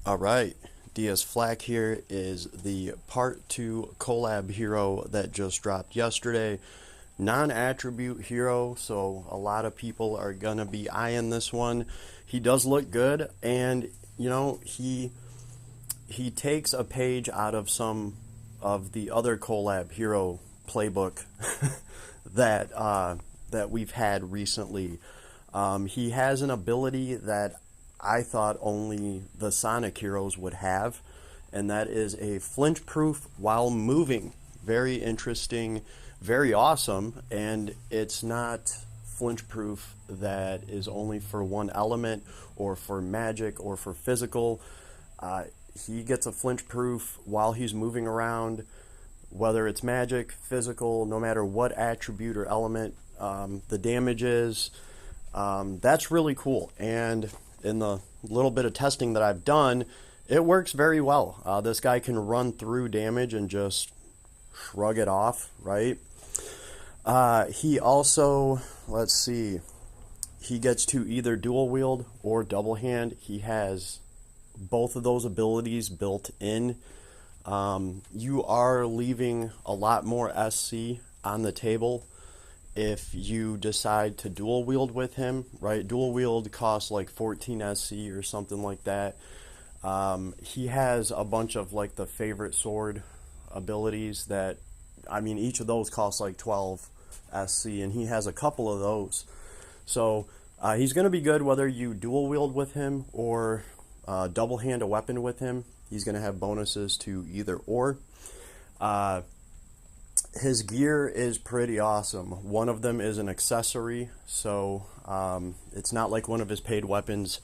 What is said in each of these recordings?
All right, Diaz Flac here is the Part 2 collab hero that just dropped yesterday. Non-attribute hero, so a lot of people are gonna be eyeing this one. He does look good, and he takes a page out of some of the other collab hero playbook that we've had recently. He has an ability that I thought only the Sonic heroes would have, and that is a flinch proof while moving. Very interesting, very awesome, and it's not flinch proof that is only for one element or for magic or for physical. He gets a flinch proof while he's moving around, whether it's magic, physical, no matter what attribute or element the damage is. That's really cool, and in the little bit of testing that I've done, it works very well. This guy can run through damage and just shrug it off, right? He also, let's see, he gets to either dual wield or double hand. He has both of those abilities built in. You are leaving a lot more SC on the table if you decide to dual wield with him, right? Dual wield costs like 14 SC or something like that. He has a bunch of like the favorite sword abilities that, I mean, each of those costs like 12 SC, and he has a couple of those. So he's going to be good whether you dual wield with him or double hand a weapon with him. He's going to have bonuses to either or. His gear is pretty awesome. One of them is an accessory, so it's not like one of his paid weapons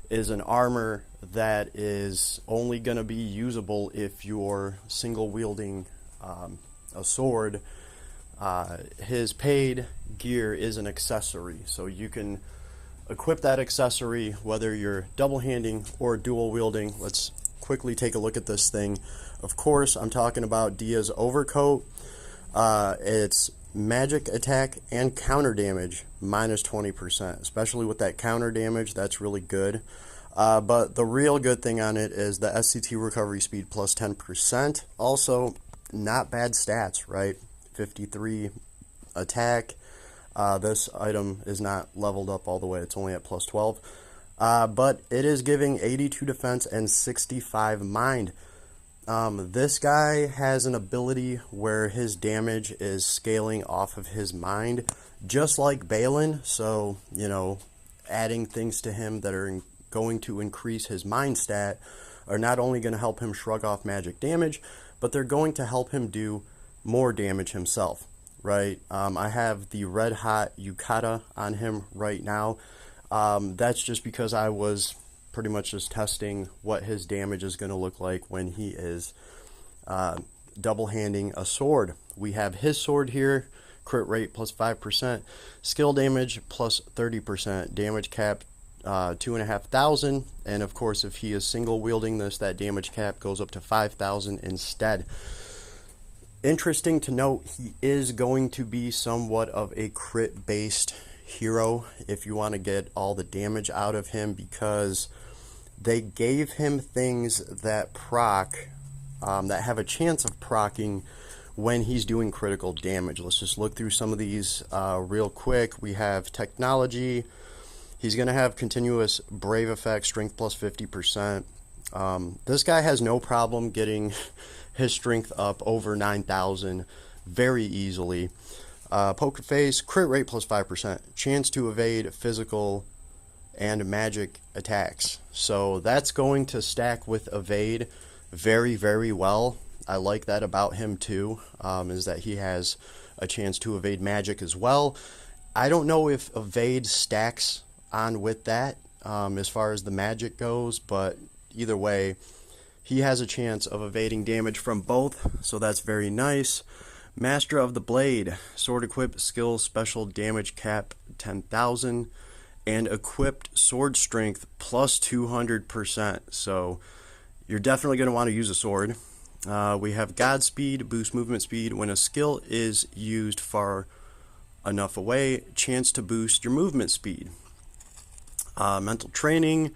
is an armor that is only going to be usable if you're single wielding a sword. His paid gear is an accessory, so you can equip that accessory whether you're double handing or dual wielding. Let's quickly take a look at this thing. Of course, I'm talking about Dia's overcoat. It's magic attack and counter damage minus 20%, especially with that counter damage. That's really good. But the real good thing on it is the SCT recovery speed plus 10%. Also, not bad stats, right? 53 attack. This item is not leveled up all the way. It's only at plus 12. But it is giving 82 defense and 65 mind. This guy has an ability where his damage is scaling off of his mind, just like Balin. So, adding things to him that are going to increase his mind stat are not only going to help him shrug off magic damage, but they're going to help him do more damage himself, right? I have the red hot Yukata on him right now. That's just because I was pretty much just testing what his damage is going to look like when he is double handing a sword. We have his sword here, crit rate plus 5%, skill damage plus 30%, damage cap 2,500, and of course if he is single wielding this, that damage cap goes up to 5,000 instead. Interesting to note, he is going to be somewhat of a crit based hero if you want to get all the damage out of him, because they gave him things that proc, that have a chance of proccing when he's doing critical damage. Let's just look through some of these real quick. We have technology. He's going to have continuous brave effect, strength plus 50%. This guy has no problem getting his strength up over 9,000 very easily. Poker face, crit rate plus 5%, chance to evade physical and magic attacks. So that's going to stack with evade very, very well. I like that about him too, is that he has a chance to evade magic as well. I don't know if evade stacks on with that as far as the magic goes, but either way, he has a chance of evading damage from both, so that's very nice. Master of the Blade, sword equip, skill, special damage cap 10,000, and equipped sword strength plus 200%. So you're definitely going to want to use a sword. We have Godspeed, boost movement speed when a skill is used far enough away, chance to boost your movement speed. Mental training,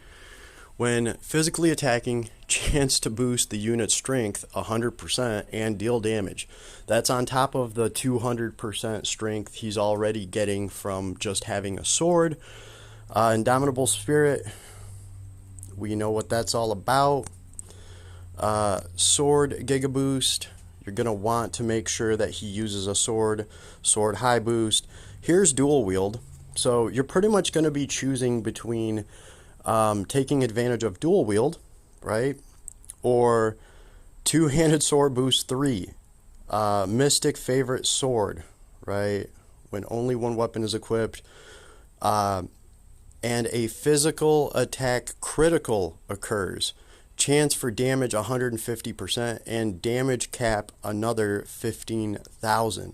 When physically attacking, chance to boost the unit's strength 100% and deal damage. That's on top of the 200% strength he's already getting from just having a sword. Indomitable Spirit, we know what that's all about. Sword Giga Boost, you're going to want to make sure that he uses a sword. Sword High Boost. Here's Dual Wield. So you're pretty much going to be choosing between taking advantage of Dual Wield, right? Or Two-Handed Sword Boost 3. Mystic Favorite Sword, right? When only one weapon is equipped. And a physical attack critical occurs. Chance for damage 150% and damage cap another 15,000.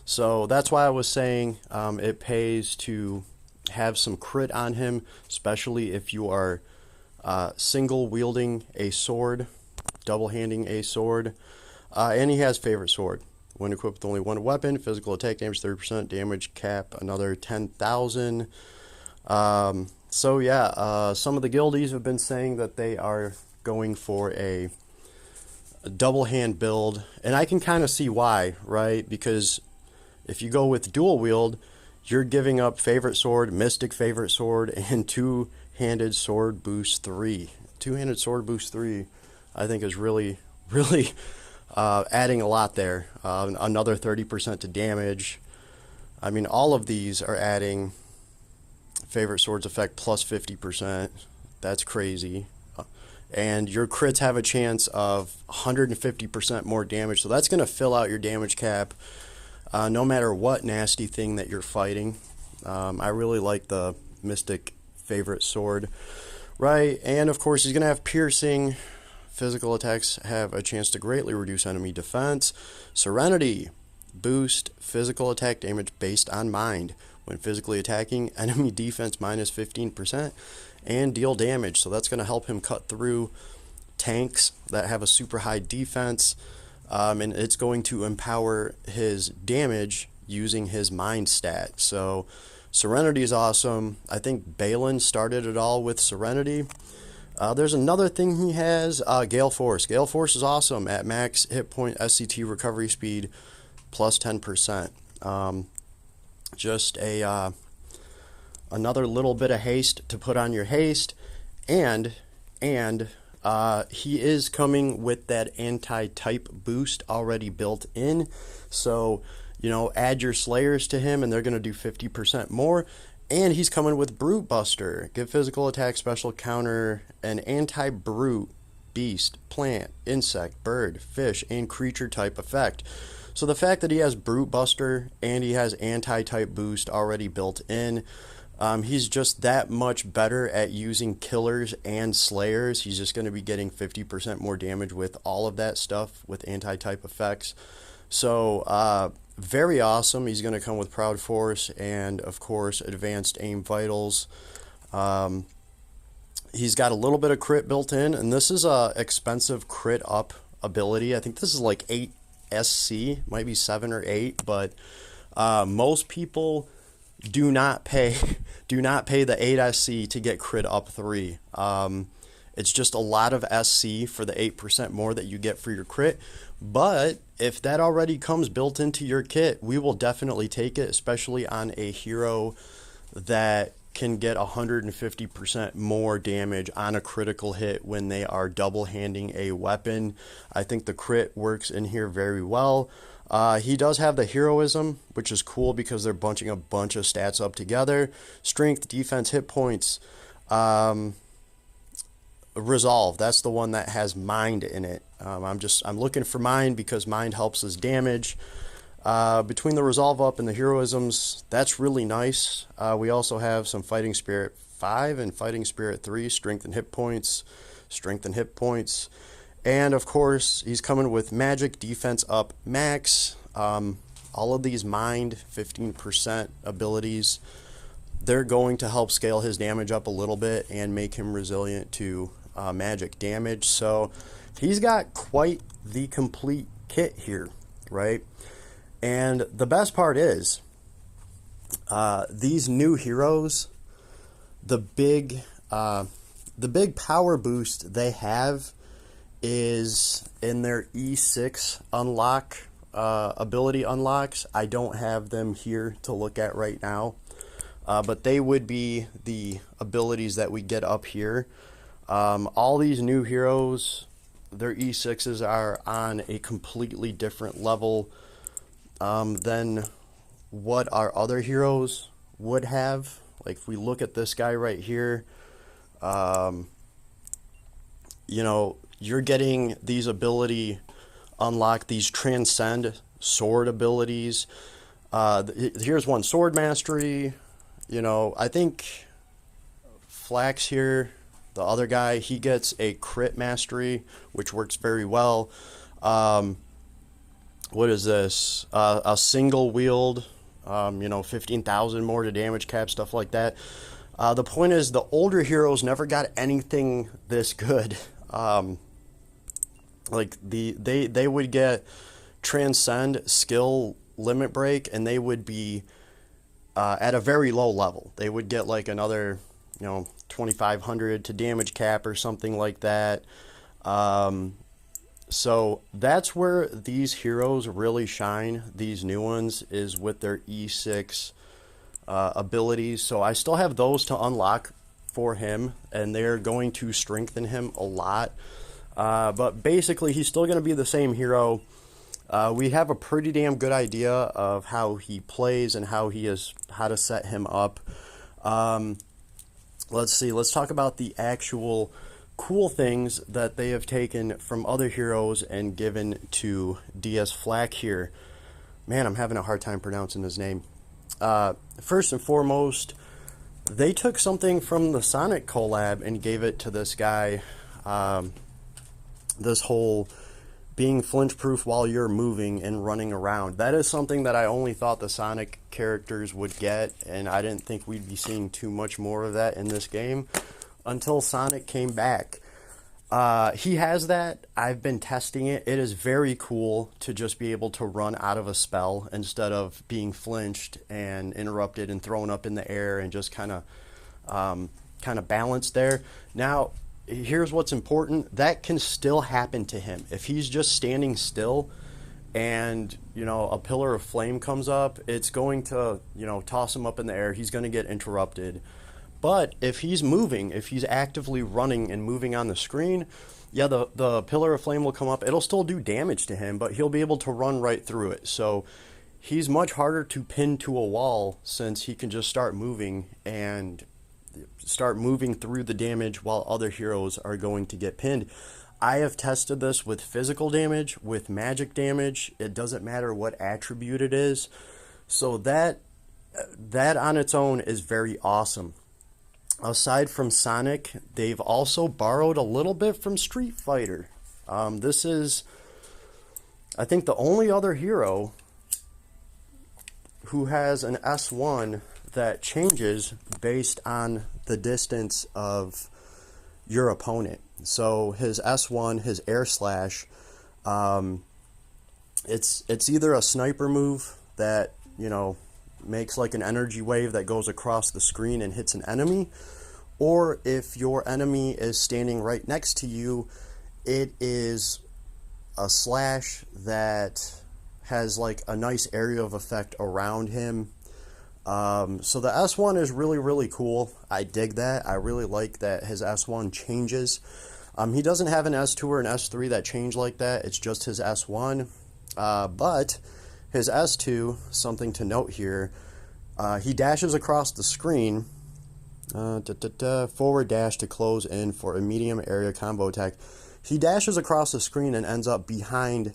So that's why I was saying it pays to have some crit on him, especially if you are single wielding a sword, double handing a sword. And he has favorite sword. When equipped with only one weapon, physical attack damage 30%, damage cap another 10,000. So yeah, some of the guildies have been saying that they are going for a double hand build, and I can kind of see why, right? Because if you go with dual wield, you're giving up favorite sword, mystic favorite sword, and two-handed sword boost 3. Two-handed sword boost 3, I think, is really adding a lot there. Another 30% to damage. I mean, all of these are adding favorite swords effect plus 50%. That's crazy. And your crits have a chance of 150% more damage, so that's going to fill out your damage cap no matter what nasty thing that you're fighting. I really like the mystic favorite sword, right? And of course he's going to have piercing. Physical attacks have a chance to greatly reduce enemy defense. Serenity, boost physical attack damage based on mind. When physically attacking, enemy defense minus 15% and deal damage. So that's going to help him cut through tanks that have a super high defense, and it's going to empower his damage using his mind stat. So Serenity is awesome. I think Balin started it all with Serenity. There's another thing he has, Gale Force. Gale Force is awesome at max hit point SCT recovery speed plus 10%. Just another little bit of haste to put on your haste, and he is coming with that anti-type boost already built in. So, you know, add your slayers to him and they're going to do 50% more. And he's coming with Brute Buster. Give physical attack special counter an anti-brute, beast, plant, insect, bird, fish, and creature type effect. So the fact that he has Brute Buster and he has anti-type boost already built in, he's just that much better at using killers and slayers. He's just going to be getting 50% more damage with all of that stuff with anti-type effects. So very awesome. He's going to come with Proud Force and of course Advanced Aim Vitals. He's got a little bit of crit built in, and this is a expensive crit up ability. I think this is like 8 SC, might be 7 or 8, but most people do not pay the 8 SC to get crit up 3. It's just a lot of SC for the 8% more that you get for your crit. But if that already comes built into your kit, we will definitely take it, especially on a hero that can get 150% more damage on a critical hit when they are double handing a weapon. I think the crit works in here very well. He does have the heroism, which is cool because they're bunching a bunch of stats up together. Strength, defense, hit points. Resolve, that's the one that has mind in it. I'm looking for mind because mind helps his damage. Between the resolve up and the heroisms, that's really nice. We also have some Fighting Spirit 5 and Fighting Spirit 3, strength and hit points, and of course he's coming with magic, defense up max. All of these mind 15% abilities, they're going to help scale his damage up a little bit and make him resilient to magic damage. So he's got quite the complete kit here, right? And the best part is these new heroes, the big the big power boost they have is in their E6 unlock, ability unlocks. I don't have them here to look at right now, but they would be the abilities that we get up here. All these new heroes, their E6s are on a completely different level than what our other heroes would have. Like if we look at this guy right here, you know, you're getting these ability unlock, these transcend sword abilities. Here's one, sword mastery. You know, I think Flax here, the other guy, he gets a crit mastery, which works very well. What is this? A single wield, you know, 15,000 more to damage cap, stuff like that. The point is, the older heroes never got anything this good. Like they would get transcend, skill, limit break, and they would be at a very low level. They would get like another, you know, 2,500 to damage cap or something like that. So that's where these heroes really shine, these new ones, is with their E6 abilities. So I still have those to unlock for him, and they're going to strengthen him a lot. But basically, he's still going to be the same hero. We have a pretty damn good idea of how he plays and how to set him up. Let's see. Let's talk about the actual cool things that they have taken from other heroes and given to DS Flac here. Man, I'm having a hard time pronouncing his name. First and foremost, they took something from the Sonic collab and gave it to this guy. This whole being flinch proof while you're moving and running around. That is something that I only thought the Sonic characters would get, and I didn't think we'd be seeing too much more of that in this game until Sonic came back. He has that. I've been testing it. It is very cool to just be able to run out of a spell instead of being flinched and interrupted and thrown up in the air and just kind of balanced there. Now, here's what's important. That can still happen to him. If he's just standing still and, you know, a pillar of flame comes up, it's going to, you know, toss him up in the air. He's going to get interrupted. But if he's moving, if he's actively running and moving on the screen, yeah, the pillar of flame will come up. It'll still do damage to him, but he'll be able to run right through it. So he's much harder to pin to a wall since he can just start moving and start moving through the damage while other heroes are going to get pinned. I have tested this with physical damage, with magic damage. It doesn't matter what attribute it is. So that on its own is very awesome. Aside from Sonic, they've also borrowed a little bit from Street Fighter. This is, I think, the only other hero who has an S1 that changes based on the distance of your opponent. So his S1, his air slash, it's either a sniper move that, you know, makes like an energy wave that goes across the screen and hits an enemy, or if your enemy is standing right next to you, it is a slash that has like a nice area of effect around him. So the S1 is really, really cool. I dig that. I really like that his S1 changes. He doesn't have an S2 or an S3 that change like that. It's just his S1. But his S2, something to note here, he dashes across the screen, forward dash to close in for a medium area combo attack. He dashes across the screen and ends up behind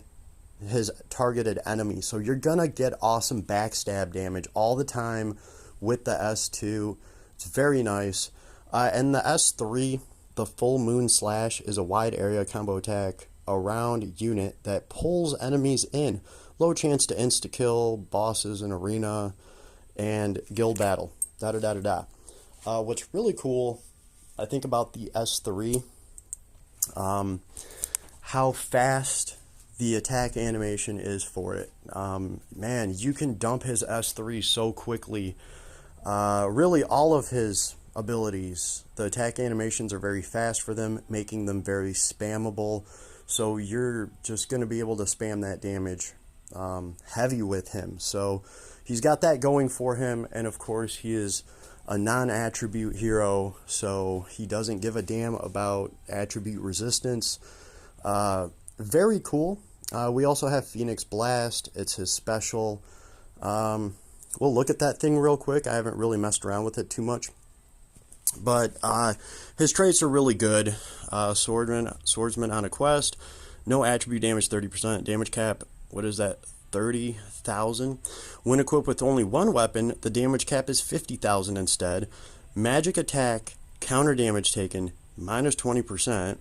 his targeted enemy. So you're going to get awesome backstab damage all the time with the S2. It's very nice. And the S3, the full moon slash, is a wide area combo attack around unit that pulls enemies in. Low chance to insta-kill bosses in arena and guild battle. What's really cool, I think, about the S3, how fast the attack animation is for it. Man, you can dump his S3 so quickly. Really, all of his abilities. The attack animations are very fast for them, making them very spammable. So you're just going to be able to spam that damage heavy with him. So he's got that going for him, and of course he is a non-attribute hero, so he doesn't give a damn about attribute resistance. Very cool. We also have Phoenix Blast. It's his special. We'll look at that thing real quick. I haven't really messed around with it too much, but his traits are really good. Swordsman on a quest, no attribute damage, 30%. Damage cap, what is that, 30,000? When equipped with only one weapon, the damage cap is 50,000 instead. Magic attack, counter damage taken, minus 20%.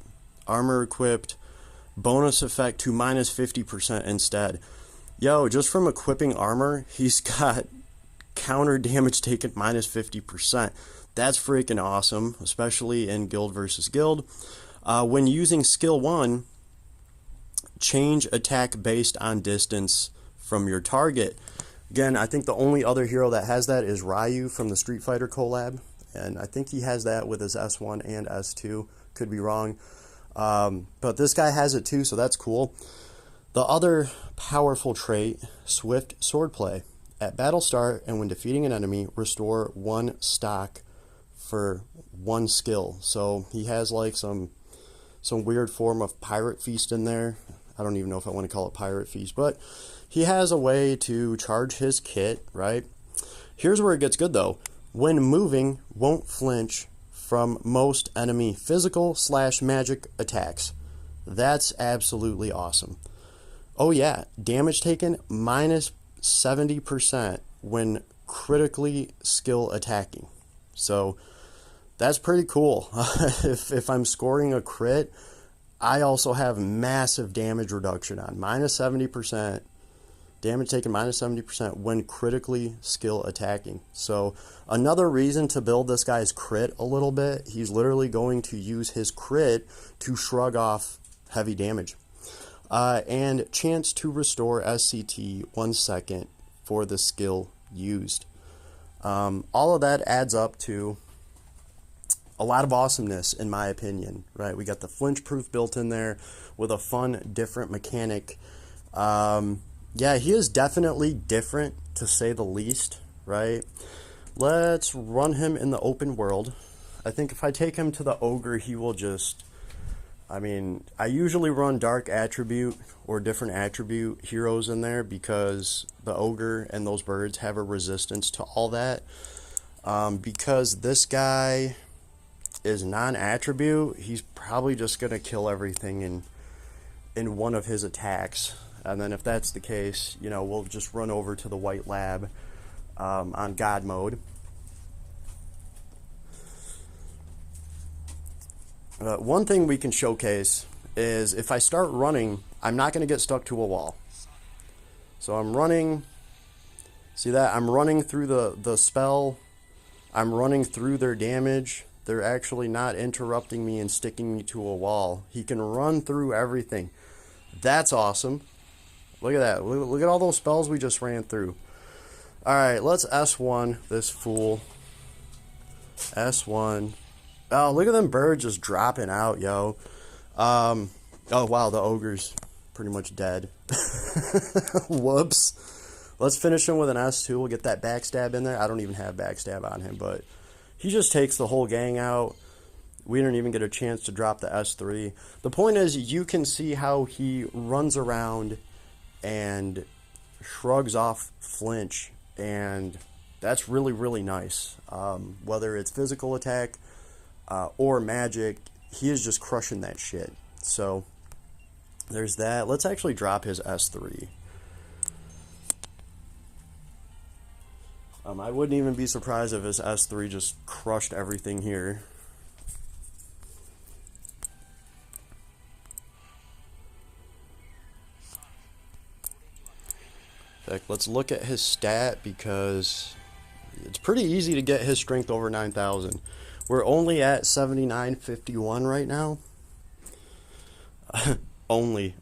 Armor equipped, bonus effect to minus 50% instead. Yo, just from equipping armor, he's got counter damage taken minus 50%. That's freaking awesome, especially in guild versus guild. When using skill 1, change attack based on distance from your target. Again, I think the only other hero that has that is Ryu from the Street Fighter collab, and I think he has that with his S1 and S2. Could be wrong, but this guy has it too, so that's cool. The other powerful trait, Swift Swordplay. At battle start and when defeating an enemy, restore 1 stock for 1 skill. So he has like some weird form of Pirate Feast in there. I don't even know if I want to call it Pirate Feast, but he has a way to charge his kit, right? Here's where it gets good though. When moving, won't flinch from most enemy physical / magic attacks. That's absolutely awesome. Oh yeah, damage taken minus 70% when critically skill attacking. So that's pretty cool. If I'm scoring a crit, I also have massive damage reduction on. Minus 70%. Damage taken minus 70% when critically skill attacking. So another reason to build this guy's crit a little bit, he's literally going to use his crit to shrug off heavy damage. And chance to restore SCT 1 second for the skill used. All of that adds up to a lot of awesomeness, in my opinion, right? We got the flinch proof built in there with a fun, different mechanic. Yeah, he is definitely different, to say the least, right? Let's run him in the open world. I think if I take him to the ogre, he will just... I mean, I usually run dark attribute or different attribute heroes in there because the ogre and those birds have a resistance to all that. Because this guy is non-attribute, he's probably just going to kill everything in one of his attacks. And then if that's the case, you know, we'll just run over to the white lab on God mode. One thing we can showcase is if I start running, I'm not going to get stuck to a wall. So I'm running, see that? I'm running through the spell, I'm running through their damage. They're actually not interrupting me and sticking me to a wall. He can run through everything. That's awesome. Look at that. Look at all those spells we just ran through. Alright, let's S1 this fool. S1. Oh, look at them birds just dropping out, yo. Oh, wow, the ogre's pretty much dead. Whoops. Let's finish him with an S2. We'll get that backstab in there. I don't even have backstab on him, but he just takes the whole gang out. We didn't even get a chance to drop the S3. The point is, you can see how he runs around and shrugs off flinch, and that's really, really nice. Whether it's physical attack, or magic, he is just crushing that shit. So there's that. Let's actually drop his S3. I wouldn't even be surprised if his S3 just crushed everything here. In fact, let's look at his stat because it's pretty easy to get his strength over 9,000. We're only at 7951 right now. Only.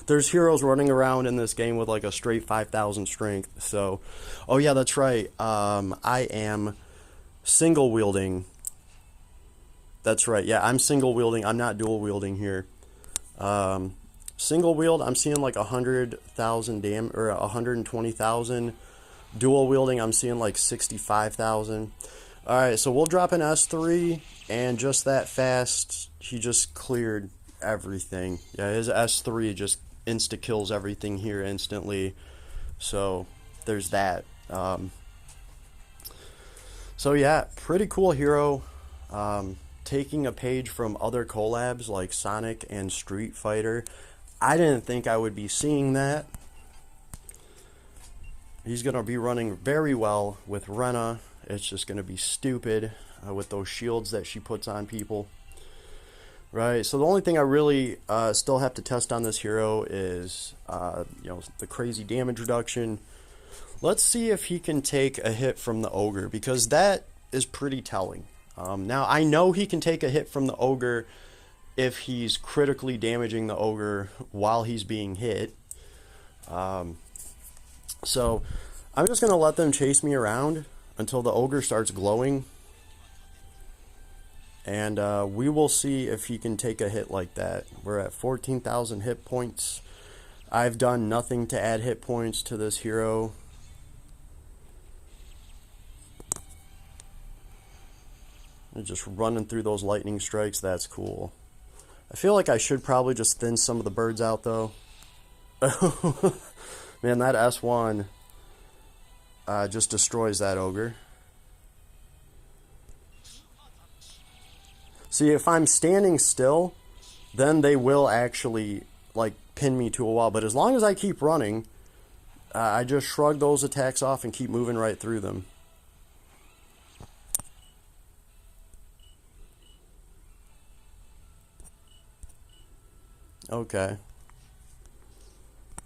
There's heroes running around in this game with like a straight 5,000 strength. So, oh yeah, that's right. I am single wielding. That's right. Yeah, I'm single wielding. I'm not dual wielding here. Single wield, I'm seeing like 100,000 damage or 120,000. Dual wielding, I'm seeing like 65,000. All right, so we'll drop an S3, and just that fast, he just cleared everything. Yeah, his S3 just insta kills everything here instantly. So there's that. So yeah, pretty cool hero. Taking a page from other collabs like Sonic and Street Fighter. I didn't think I would be seeing that. He's going to be running very well with Rena. It's just going to be stupid with those shields that she puts on people. Right, so the only thing I really still have to test on this hero is the crazy damage reduction. Let's see if he can take a hit from the Ogre, because that is pretty telling. Now, I know he can take a hit from the Ogre if he's critically damaging the Ogre while he's being hit. So I'm just going to let them chase me around until the Ogre starts glowing. And we will see if he can take a hit like that. We're at 14,000 hit points. I've done nothing to add hit points to this hero. Just running through those lightning strikes, that's cool. I feel like I should probably just thin some of the birds out, though. Man, that S1 just destroys that Ogre. See, if I'm standing still, then they will actually, like, pin me to a wall. But as long as I keep running, I just shrug those attacks off and keep moving right through them. Okay.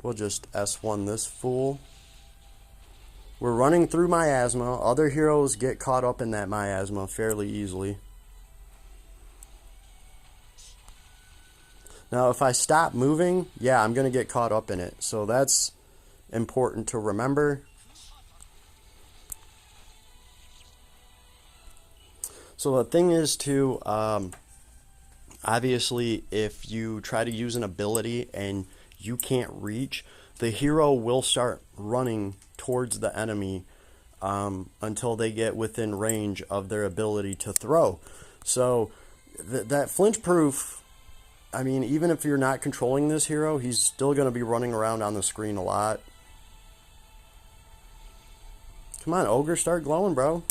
We'll just S1 this fool. We're running through miasma. Other heroes get caught up in that miasma fairly easily. Now, if I stop moving, yeah, I'm going to get caught up in it. So that's important to remember. So the thing is to, obviously, if you try to use an ability and you can't reach, the hero will start running towards the enemy until they get within range of their ability to throw. So that flinch proof, I mean, even if you're not controlling this hero, he's still going to be running around on the screen a lot. Come on, Ogre, start glowing, bro.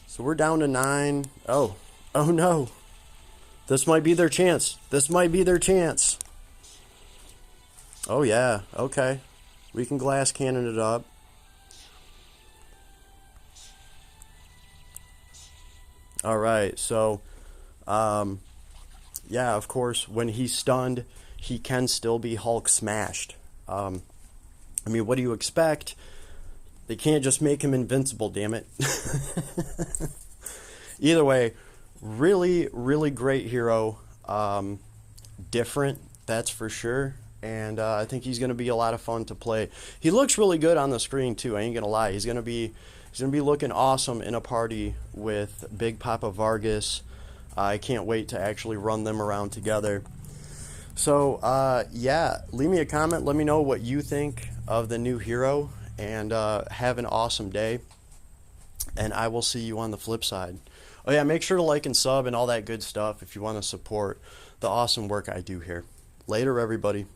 So we're down to 9. Oh no. This might be their chance. This might be their chance. Oh yeah, okay. We can glass cannon it up. Alright, so yeah, of course, when he's stunned, he can still be Hulk smashed. I mean, what do you expect? They can't just make him invincible, damn it. Either way, really, really great hero. Different, that's for sure. And I think he's going to be a lot of fun to play. He looks really good on the screen, too. I ain't going to lie. He's going to be looking awesome in a party with Big Papa Vargas. I can't wait to actually run them around together. So, yeah, leave me a comment. Let me know what you think of the new hero. And have an awesome day. And I will see you on the flip side. Oh, yeah, make sure to like and sub and all that good stuff if you want to support the awesome work I do here. Later, everybody.